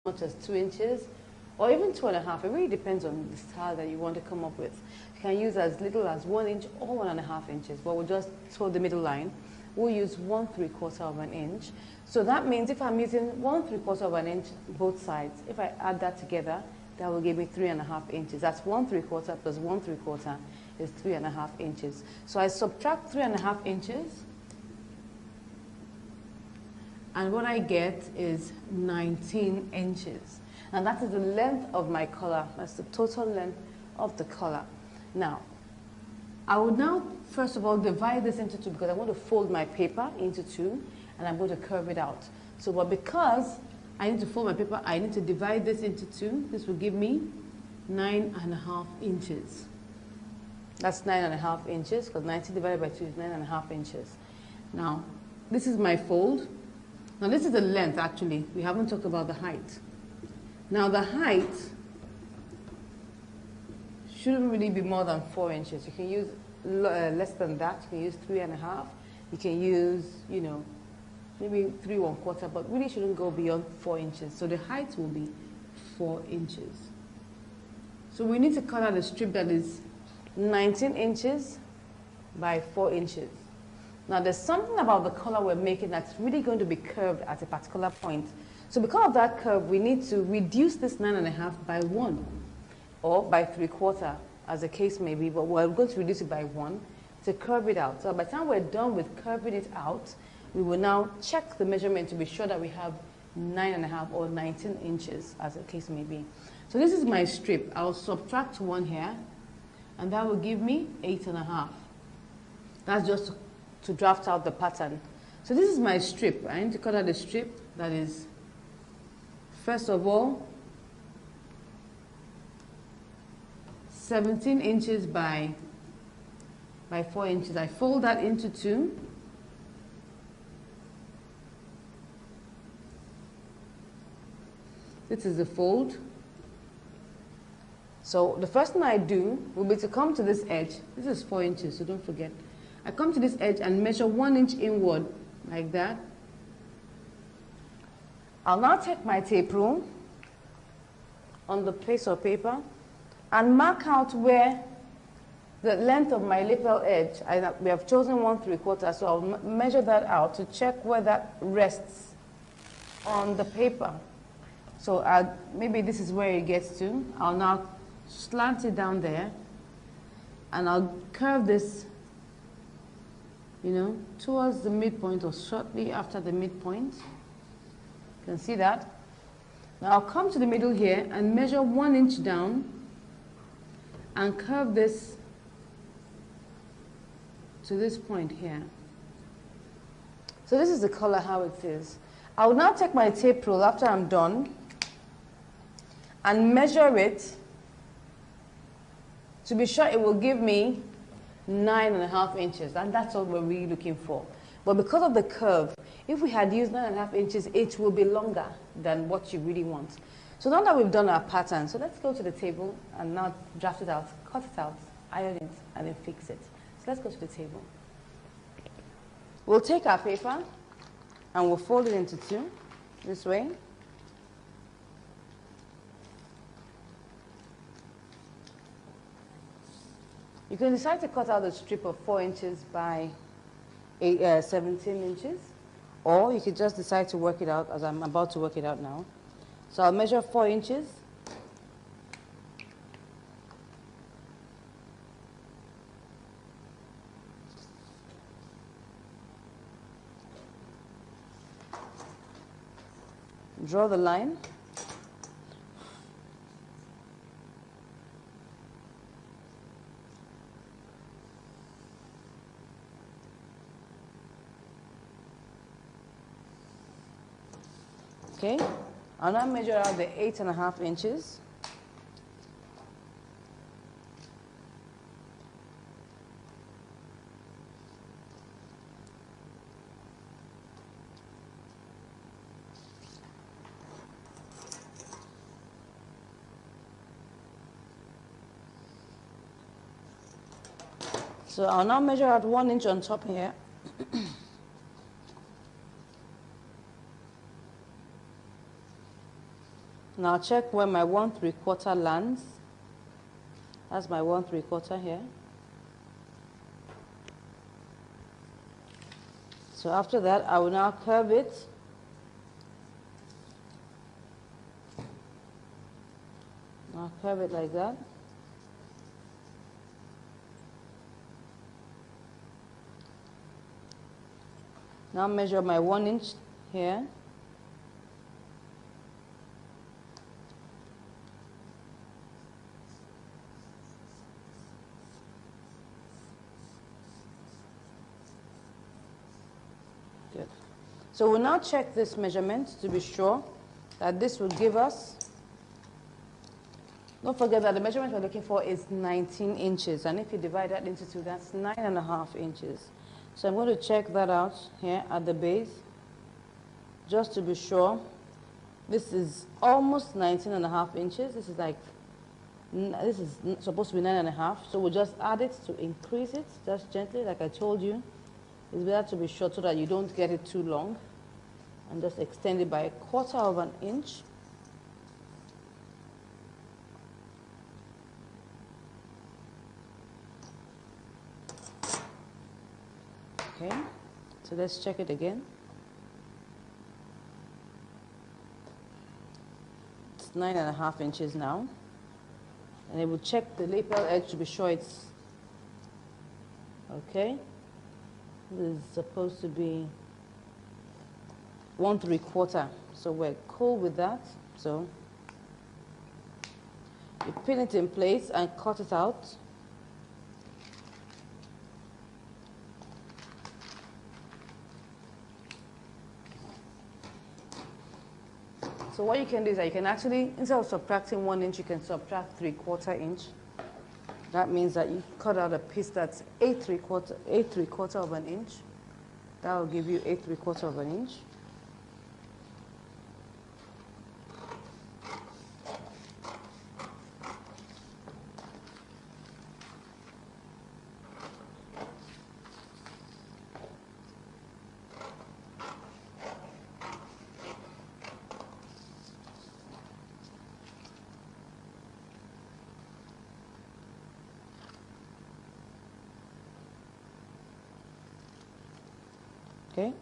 much as 2 inches, or even 2.5. It really depends on the style that you want to come up with. You can use as little as 1 inch or 1.5 inches, but we'll just hold the middle line. We'll use 1/3 of an inch. So that means if I'm using 1/3 of an inch both sides, if I add that together, that will give me 3.5 inches. That's 1/3 plus 1/3 is 3.5 inches. So I subtract 3.5 inches, and what I get is 19 inches. And that is the length of my collar. That's the total length of the collar. Now, I would now, first of all, divide this into two because I want to fold my paper into two, and I'm going to curve it out. So, but because I need to fold my paper, I need to divide this into two. This will give me 9.5 inches. That's 9.5 inches, because 90 divided by 2 is 9.5 inches. Now, this is my fold. Now, this is the length, actually. We haven't talked about the height. Now, the height shouldn't really be more than 4 inches. You can use less than that. You can use 3.5. You can use, you know, maybe 3¼ but really shouldn't go beyond 4 inches. So the height will be 4 inches. So we need to cut out a strip that is 19 inches by 4 inches. Now there's something about the color we're making that's really going to be curved at a particular point. So because of that curve, we need to reduce this 9.5 by 1 or by 3/4, as the case may be, but we're going to reduce it by 1 to curve it out. So by the time we're done with curving it out, we will now check the measurement to be sure that we have 9.5 or 19 inches, as the case may be. So this is my strip. I'll subtract 1 here, and that will give me 8.5. That's just to draft out the pattern. So this is my strip. I need to cut out a strip that is, first of all, 17 inches by 4 inches. I fold that into two. This is the fold. So the first thing I do will be to come to this edge. This is 4 inches, so don't forget. I come to this edge and measure 1 inch inward, like that. I'll now take my tape rule on the piece of paper and mark out where the length of my lapel edge, we have chosen 1/3, so I'll measure that out to check where that rests on the paper. So maybe this is where it gets to. I'll now slant it down there, and I'll curve this, you know, towards the midpoint or shortly after the midpoint. You can see that. Now I'll come to the middle here and measure 1 inch down and curve this to this point here. So this is the color how it is. I will now take my tape rule after I'm done and measure it to be sure it will give me 9.5 inches, and that's what we're really looking for. But because of the curve, if we had used 9.5 inches, it will be longer than what you really want. So now that we've done our pattern, so let's go to the table and now draft it out, cut it out, iron it, and then fix it. So let's go to the table. We'll take our paper and we'll fold it into two, this way. You can decide to cut out a strip of 4 inches by 17 inches, or you could just decide to work it out as I'm about to work it out now. So I'll measure 4 inches. Draw the line. Okay, I'll now measure out the 8.5 inches. So I'll now measure out 1 inch on top here. Now check where my 1/3 lands. That's my 1/3 here. So after that, I will now curve it. I'll curve it like that. Now measure my 1 inch here. Good. So we'll now check this measurement to be sure that this will give us. Don't forget that the measurement we're looking for is 19 inches. And if you divide that into 2, that's 9.5 inches. So I'm going to check that out here at the base, just to be sure. This is almost 19.5 inches. This is supposed to be 9.5. So we'll just add it to increase it, just gently, like I told you. It's better to be short so that you don't get it too long. And just extend it by 1/4 inch. Okay, so let's check it again. It's 9.5 inches now. And it will check the lapel edge to be sure it's okay. This is supposed to be 1/3. So we're cool with that. So you pin it in place and cut it out. So what you can do is that you can actually, instead of subtracting 1 inch, you can subtract 3/4 inch. That means that you cut out a piece that's 8/3 inch. That will give you 8/3 inch. Okay,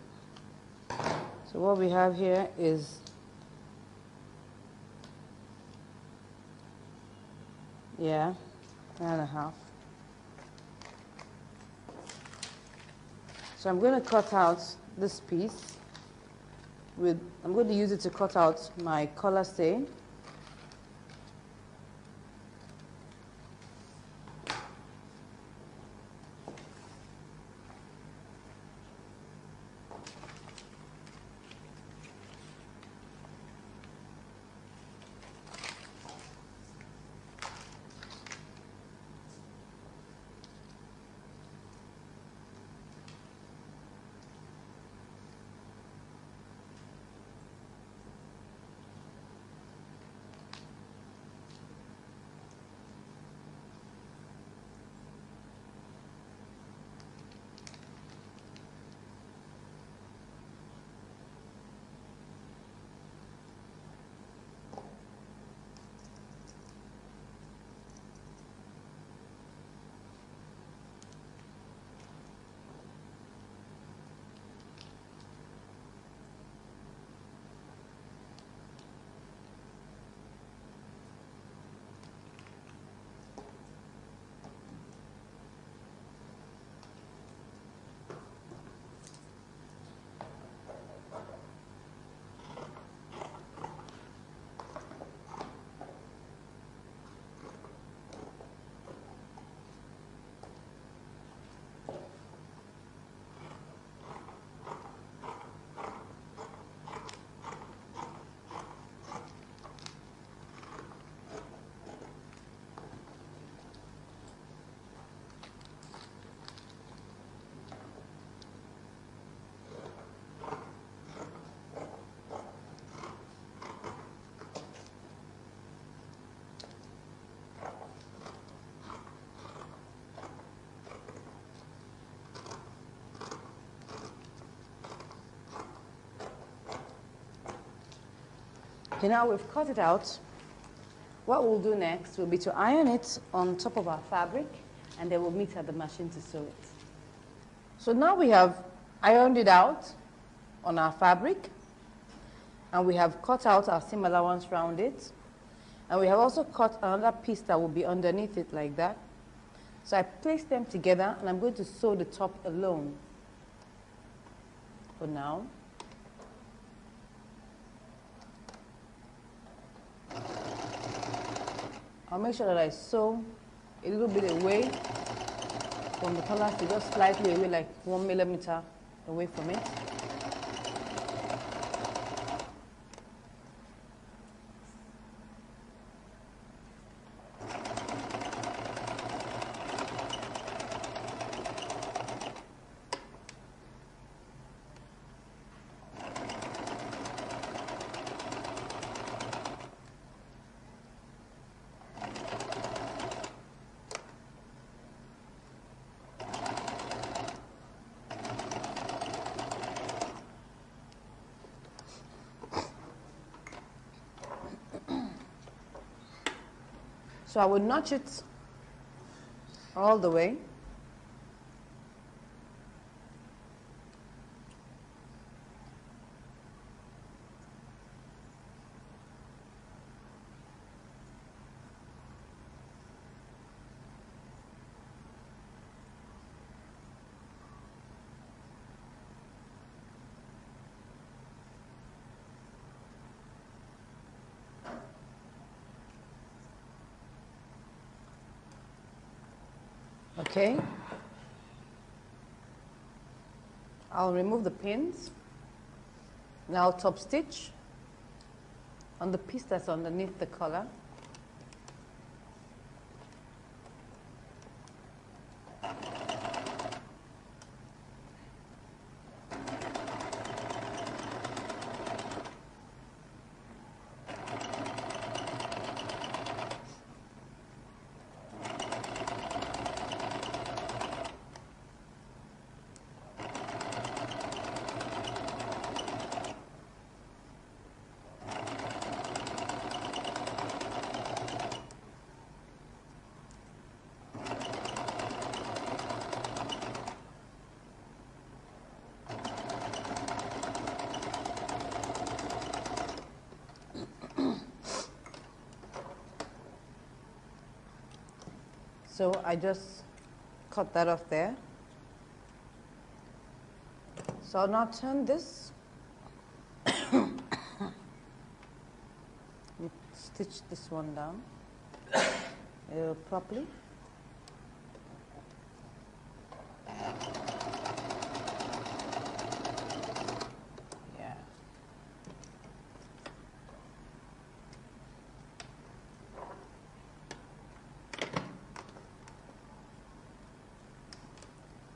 so what we have here is, yeah, 9.5. So I'm going to cut out this piece with, I'm going to use it to cut out my collar stain. Okay, now we've cut it out. What we'll do next will be to iron it on top of our fabric, and then we'll meet at the machine to sew it. So now we have ironed it out on our fabric, and we have cut out our seam allowance around it, and we have also cut another piece that will be underneath it like that. So I place them together, and I'm going to sew the top alone for now. I'll make sure that I sew a little bit away from the collar, so just slightly away, like 1 millimeter away from it. So I will notch it all the way. Okay, I'll remove the pins. Now top stitch on the piece that's underneath the collar. So I just cut that off there. So I'll now turn this, stitch this one down properly.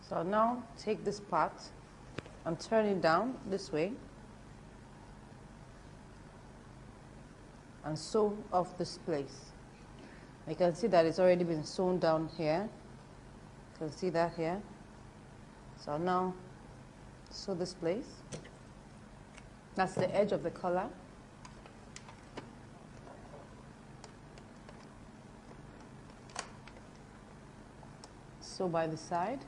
So I'll now take this part and turn it down this way and sew off this place. You can see that it's already been sewn down here. You can see that here. So I'll now sew this place. That's the edge of the collar. Sew by the side.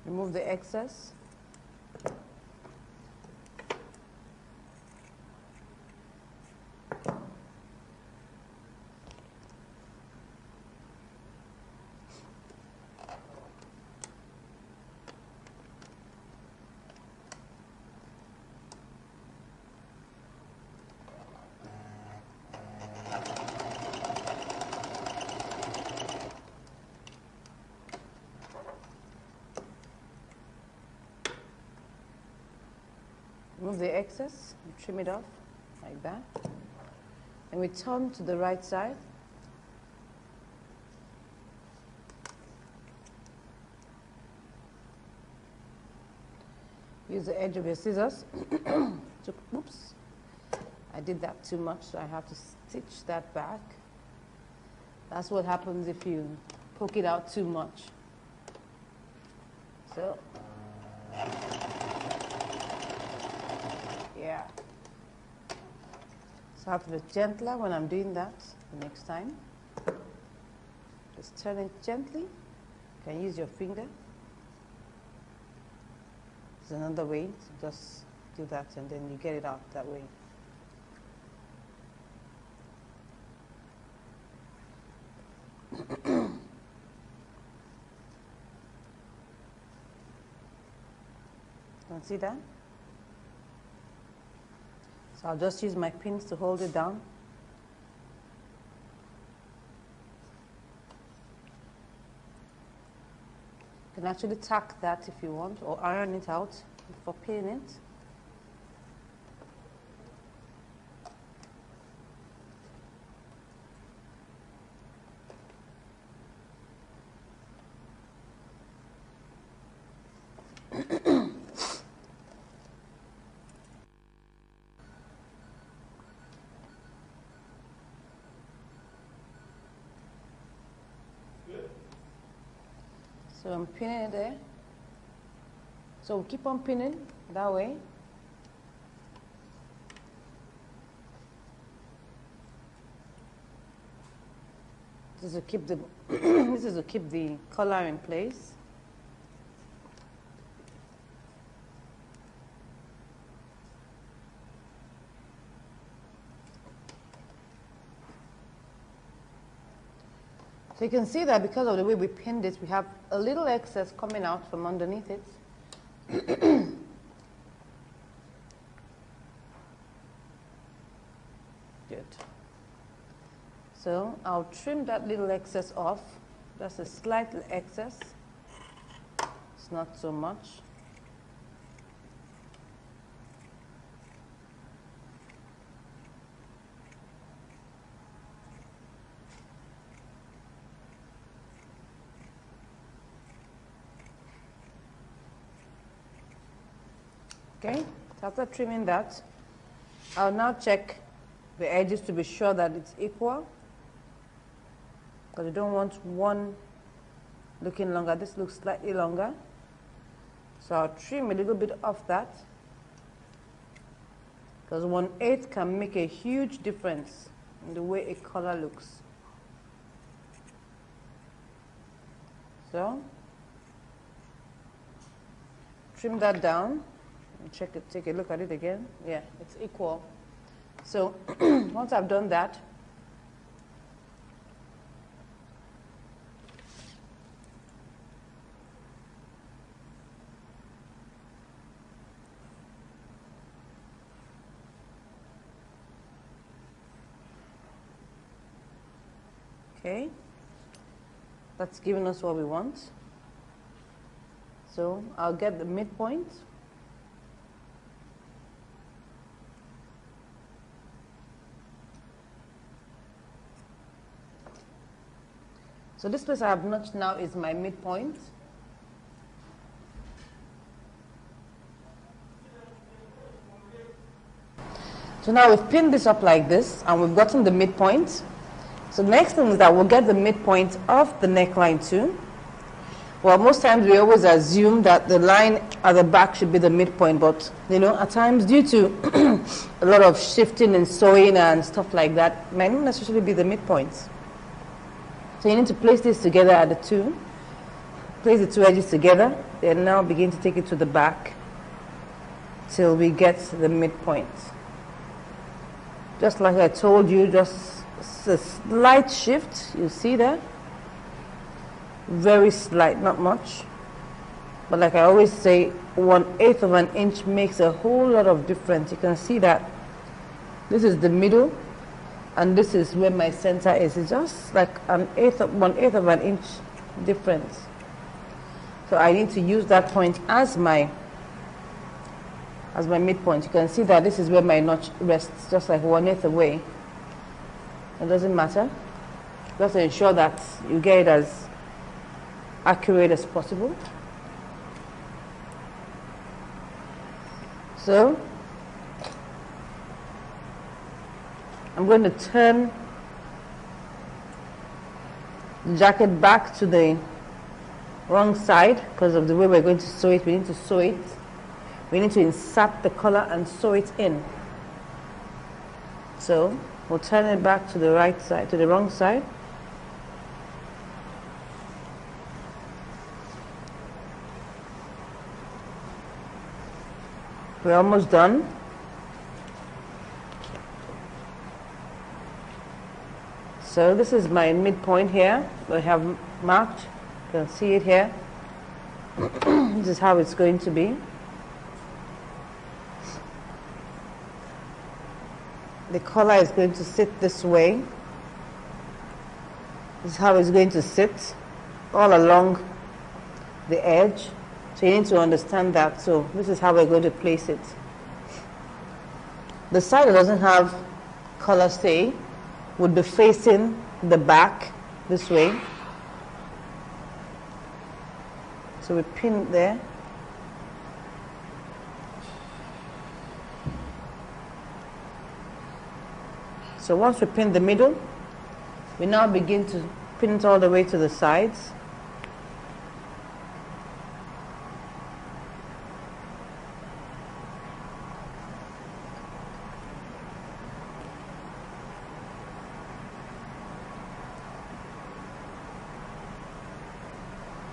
Remove the excess. Remove the excess, trim it off like that. And we turn to the right side. Use the edge of your scissors. Oops, I did that too much, so I have to stitch that back. That's what happens if you poke it out too much. So, yeah. So I have to be gentler when I'm doing that the next time. Just turn it gently. You can use your finger. There's another way to just do that, and then you get it out that way. Don't see that? So I'll just use my pins to hold it down. You can actually tack that if you want, or iron it out before pinning it. So I'm pinning it there. So we'll keep on pinning that way. This is to keep the this is to keep the collar in place. So you can see that because of the way we pinned it, we have a little excess coming out from underneath it. Good. So I'll trim that little excess off. That's a slight excess. It's not so much. Okay, so after trimming that, I'll now check the edges to be sure that it's equal, because you don't want one looking longer. This looks slightly longer, so I'll trim a little bit off that, because 1/8 can make a huge difference in the way a color looks. So trim that down. Check it, take a look at it again. Yeah, it's equal. So once I've done that, okay, that's giving us what we want. So I'll get the midpoint. So this place I have notched now is my midpoint. So now we've pinned this up like this, and we've gotten the midpoint. So the next thing is that we'll get the midpoint of the neckline too. Well, most times we always assume that the line at the back should be the midpoint, but you know, at times due to a lot of shifting and sewing and stuff like that, it might not necessarily be the midpoint. So you need to place this together at the two. Place the two edges together, then now begin to take it to the back till we get the midpoint. Just like I told you, just a slight shift, you see that? Very slight, not much. But like I always say, 1/8 of an inch makes a whole lot of difference. You can see that this is the middle, and this is where my center is. It's just like 1/8 of an inch difference. So I need to use that point as my midpoint. You can see that this is where my notch rests, just like 1/8 away. It doesn't matter. Just to ensure that you get it as accurate as possible. So I'm going to turn the jacket back to the wrong side because of the way we're going to sew it. We need to sew it. We need to insert the collar and sew it in. So we'll turn it back to the right side, to the wrong side. We're almost done. So this is my midpoint here. I have marked. You can see it here. This is how it's going to be. The collar is going to sit this way. This is how it's going to sit all along the edge. So you need to understand that. So this is how we're going to place it. The side that doesn't have collar stay would be facing the back this way. So we pin it there. So once we pin the middle, we now begin to pin it all the way to the sides.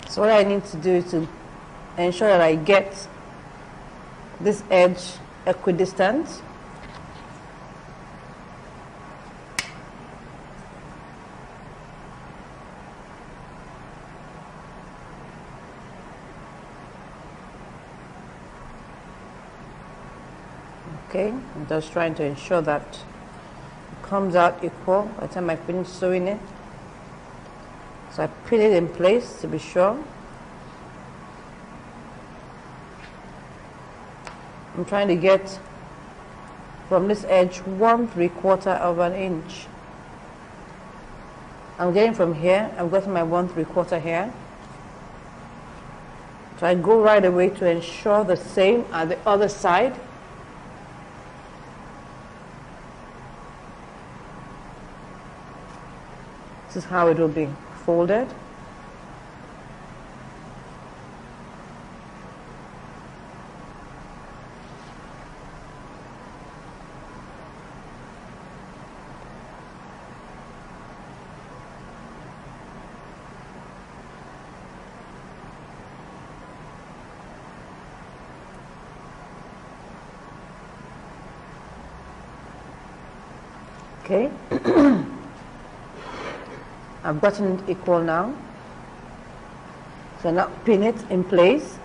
So what I need to do is to ensure that I get this edge equidistant. Okay, I'm just trying to ensure that it comes out equal by the time I finish sewing it. So I pin it in place to be sure. I'm trying to get from this edge 1/3 of an inch. I'm getting from here, I've got my 1/3 here. So I go right away to ensure the same at the other side. This is how it will be folded. Okay. I've gotten it equal now. So now pin it in place.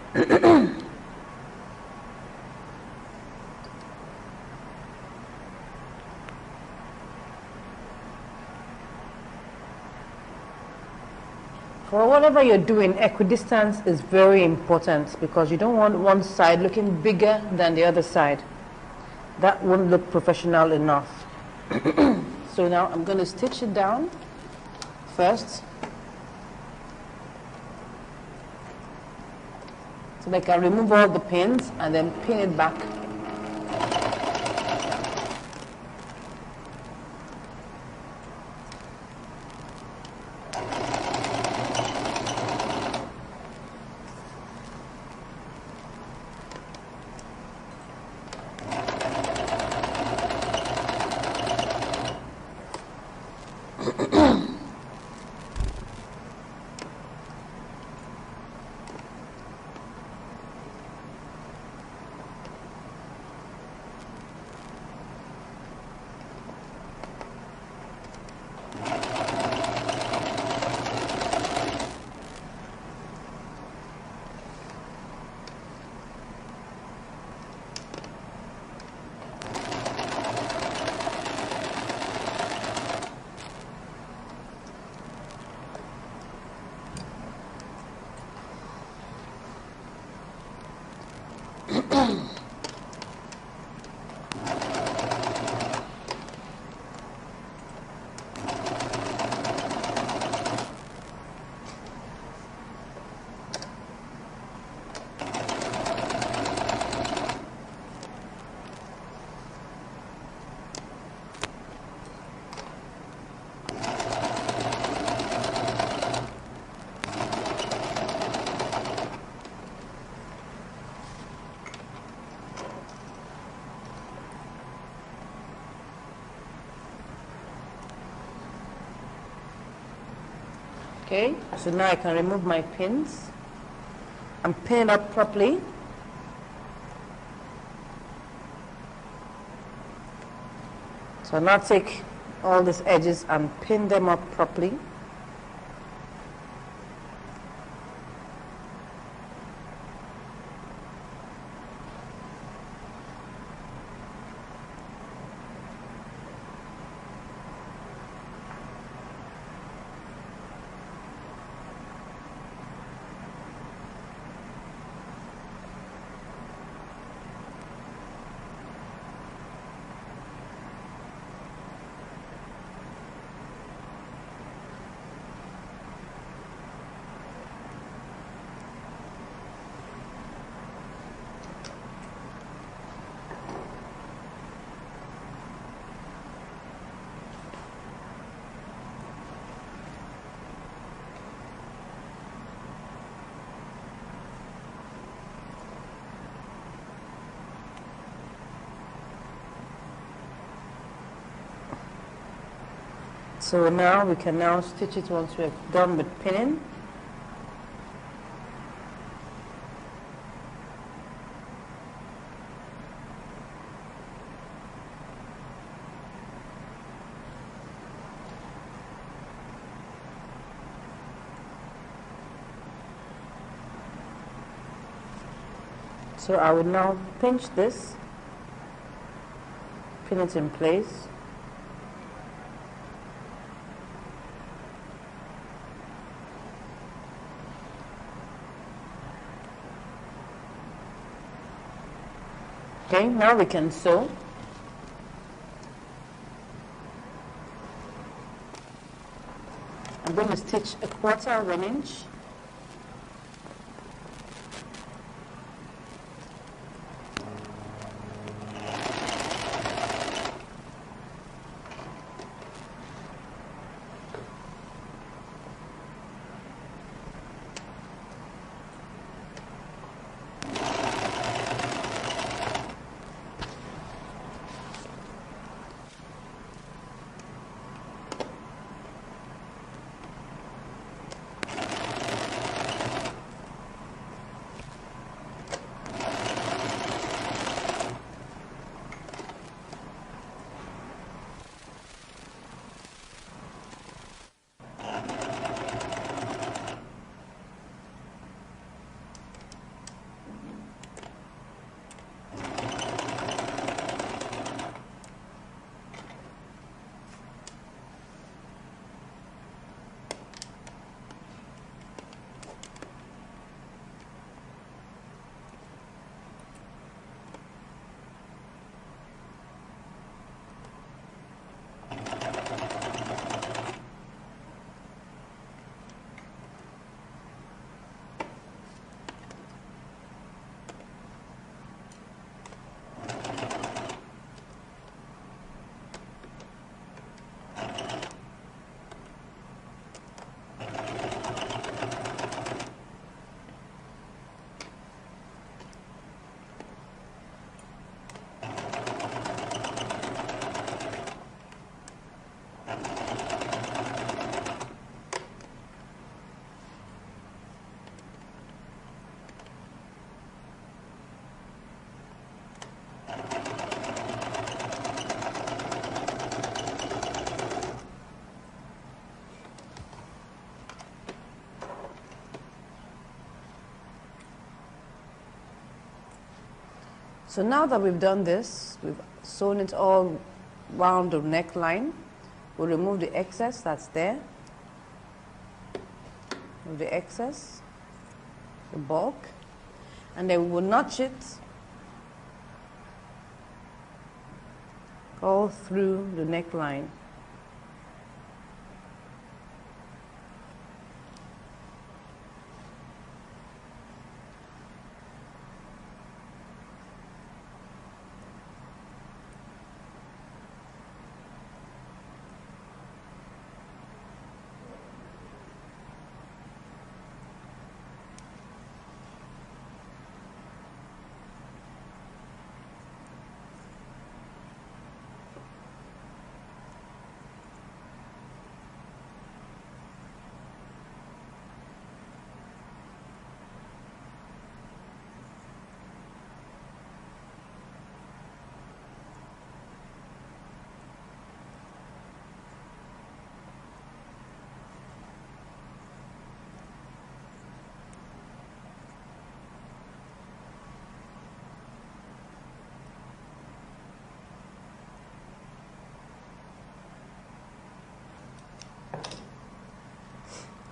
For whatever you're doing, equidistance is very important because you don't want one side looking bigger than the other side. That won't look professional enough. So now I'm going to stitch it down first, so I can remove all the pins and then pin it back. Okay, so now I can remove my pins and pin it up properly. So now take all these edges and pin them up properly. So now we can now stitch it once we're done with pinning. So I will now pinch this, pin it in place. Okay, now we can sew. I'm going to stitch 1/4 of an inch. So now that we've done this, we've sewn it all round the neckline. We'll remove the excess that's there. Remove the excess, the bulk, and then we will notch it all through the neckline.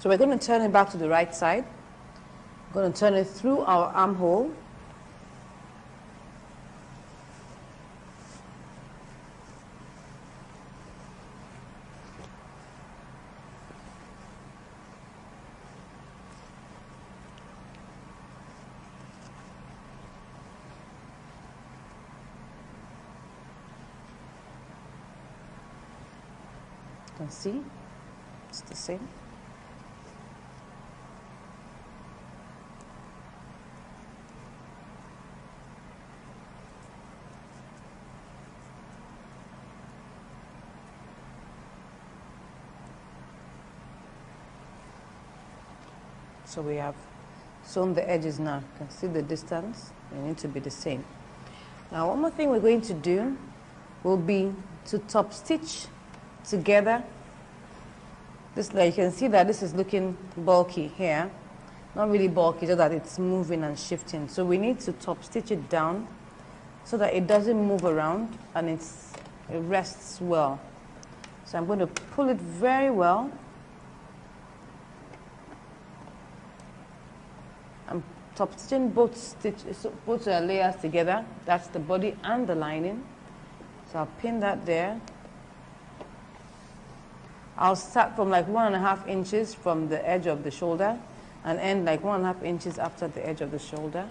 So we're going to turn it back to the right side. We're going to turn it through our armhole. You can see it's the same. So we have sewn the edges now. You can see the distance. They need to be the same. Now one more thing we're going to do will be to top stitch together. This, like you can see that this is looking bulky here. Not really bulky, just that it's moving and shifting. So we need to top stitch it down so that it doesn't move around and it rests well. So I'm going to pull it very well. I'm top stitching both layers together. That's the body and the lining. So I'll pin that there. I'll start from like 1.5 inches from the edge of the shoulder and end like 1.5 inches after the edge of the shoulder.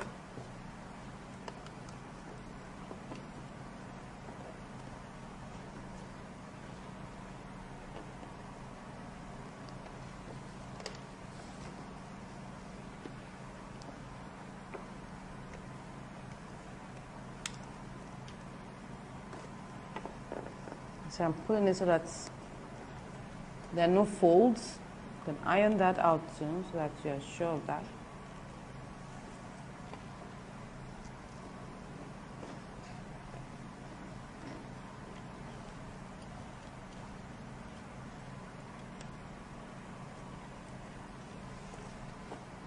So I'm pulling it so that there are no folds. You can iron that out soon so that you're sure of that.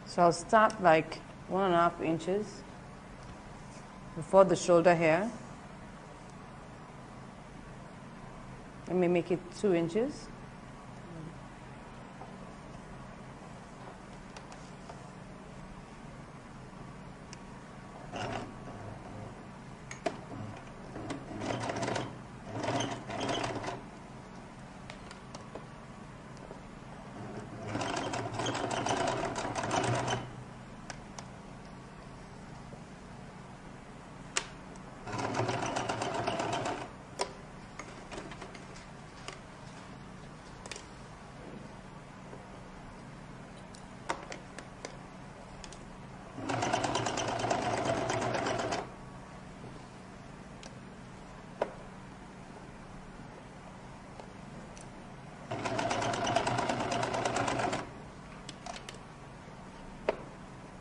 So I'll start like 1.5 inches before the shoulder here. Let me make it 2 inches.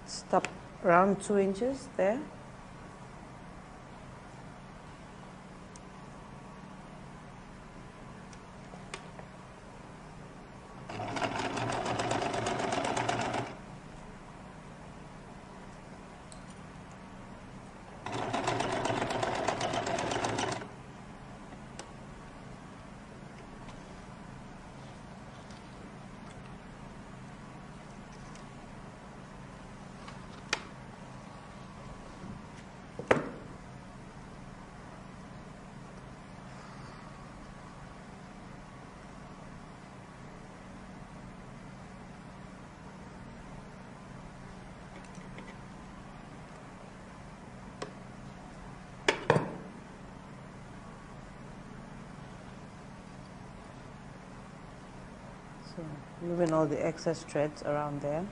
Stop around 2 inches there. So moving all the excess threads around there.